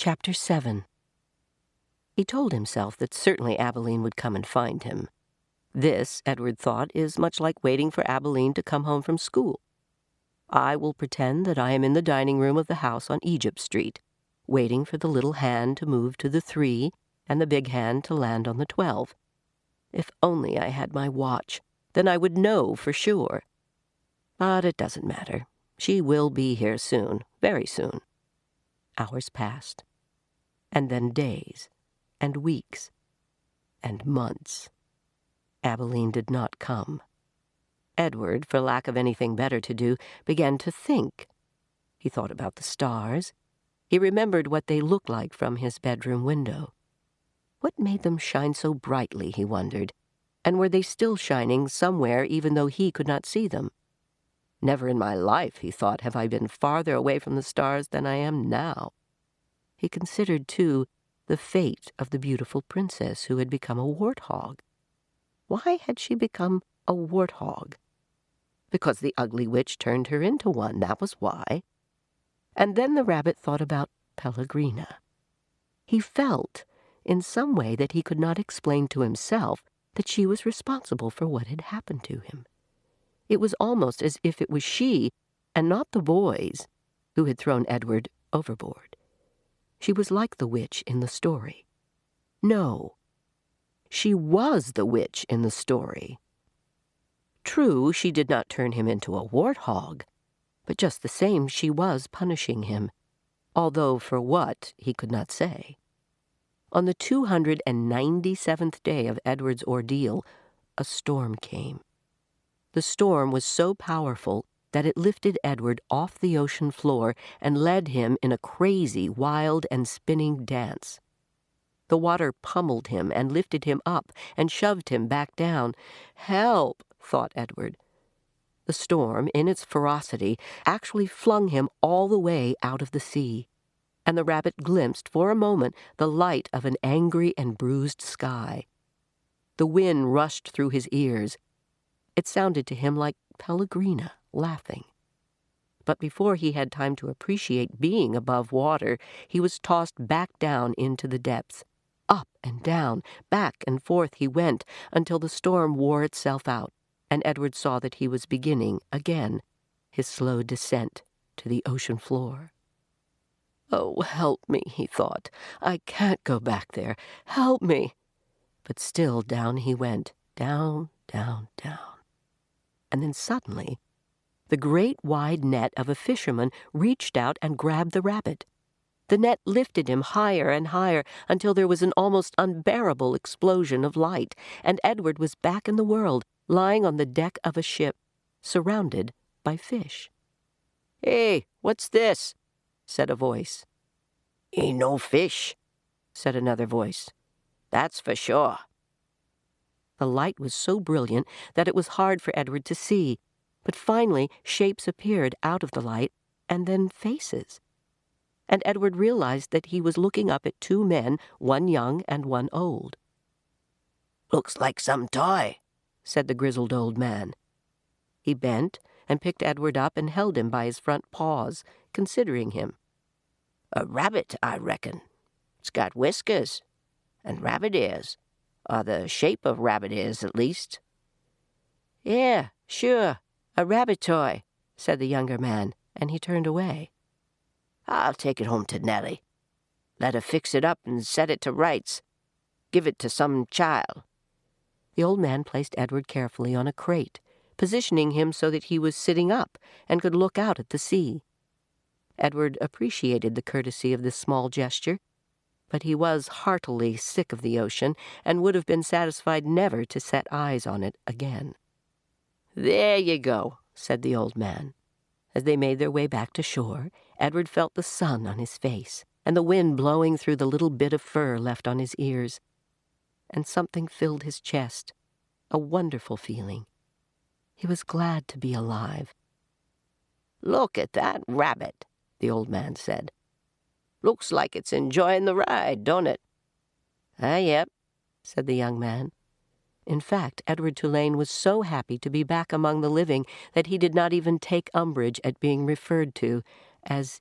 Chapter 7. He told himself that certainly Abilene would come and find him. This, Edward thought, is much like waiting for Abilene to come home from school. I will pretend that I am in the dining room of the house on Egypt Street, waiting for the little hand to move to the 3 and the big hand to land on the 12. If only I had my watch, then I would know for sure. But it doesn't matter. She will be here soon, very soon. Hours passed, and then days, and weeks, and months. Abilene did not come. Edward, for lack of anything better to do, began to think. He thought about the stars. He remembered what they looked like from his bedroom window. What made them shine so brightly, he wondered, and were they still shining somewhere even though he could not see them? Never in my life, he thought, have I been farther away from the stars than I am now. He considered, too, the fate of the beautiful princess who had become a warthog. Why had she become a warthog? Because the ugly witch turned her into one, that was why. And then the rabbit thought about Pellegrina. He felt, in some way that he could not explain to himself, that she was responsible for what had happened to him. It was almost as if it was she, and not the boys, who had thrown Edward overboard. She was like the witch in the story. No, she was the witch in the story. True, she did not turn him into a warthog, but just the same she was punishing him, although for what he could not say. On the 297th day of Edward's ordeal, a storm came. The storm was so powerful that it lifted Edward off the ocean floor and led him in a crazy, wild, and spinning dance. The water pummeled him and lifted him up and shoved him back down. Help, thought Edward. The storm, in its ferocity, actually flung him all the way out of the sea, and the rabbit glimpsed for a moment the light of an angry and bruised sky. The wind rushed through his ears. It sounded to him like Pellegrina laughing. But before he had time to appreciate being above water, he was tossed back down into the depths. Up and down, back and forth he went, until the storm wore itself out, and Edward saw that he was beginning, again, his slow descent to the ocean floor. "Oh, help me," he thought. "I can't go back there. Help me." But still down he went, down, down, down. And then suddenly, the great wide net of a fisherman reached out and grabbed the rabbit. The net lifted him higher and higher until there was an almost unbearable explosion of light, and Edward was back in the world, lying on the deck of a ship, surrounded by fish. "Hey, what's this?" said a voice. "Ain't no fish," said another voice. "That's for sure." The light was so brilliant that it was hard for Edward to see, but finally shapes appeared out of the light, and then faces. And Edward realized that he was looking up at 2 men, one young and one old. "Looks like some toy," said the grizzled old man. He bent and picked Edward up and held him by his front paws, considering him. "A rabbit, I reckon. It's got whiskers, and rabbit ears, or the shape of rabbit ears, at least." "Yeah, sure, a rabbit toy," said the younger man, and he turned away. "I'll take it home to Nellie. Let her fix it up and set it to rights. Give it to some child." The old man placed Edward carefully on a crate, positioning him so that he was sitting up and could look out at the sea. Edward appreciated the courtesy of this small gesture, but he was heartily sick of the ocean and would have been satisfied never to set eyes on it again. "There you go," said the old man. As they made their way back to shore, Edward felt the sun on his face and the wind blowing through the little bit of fur left on his ears. And something filled his chest, a wonderful feeling. He was glad to be alive. "Look at that rabbit," the old man said. "Looks like it's enjoying the ride, don't it?" Yep," said the young man. In fact, Edward Tulane was so happy to be back among the living that he did not even take umbrage at being referred to as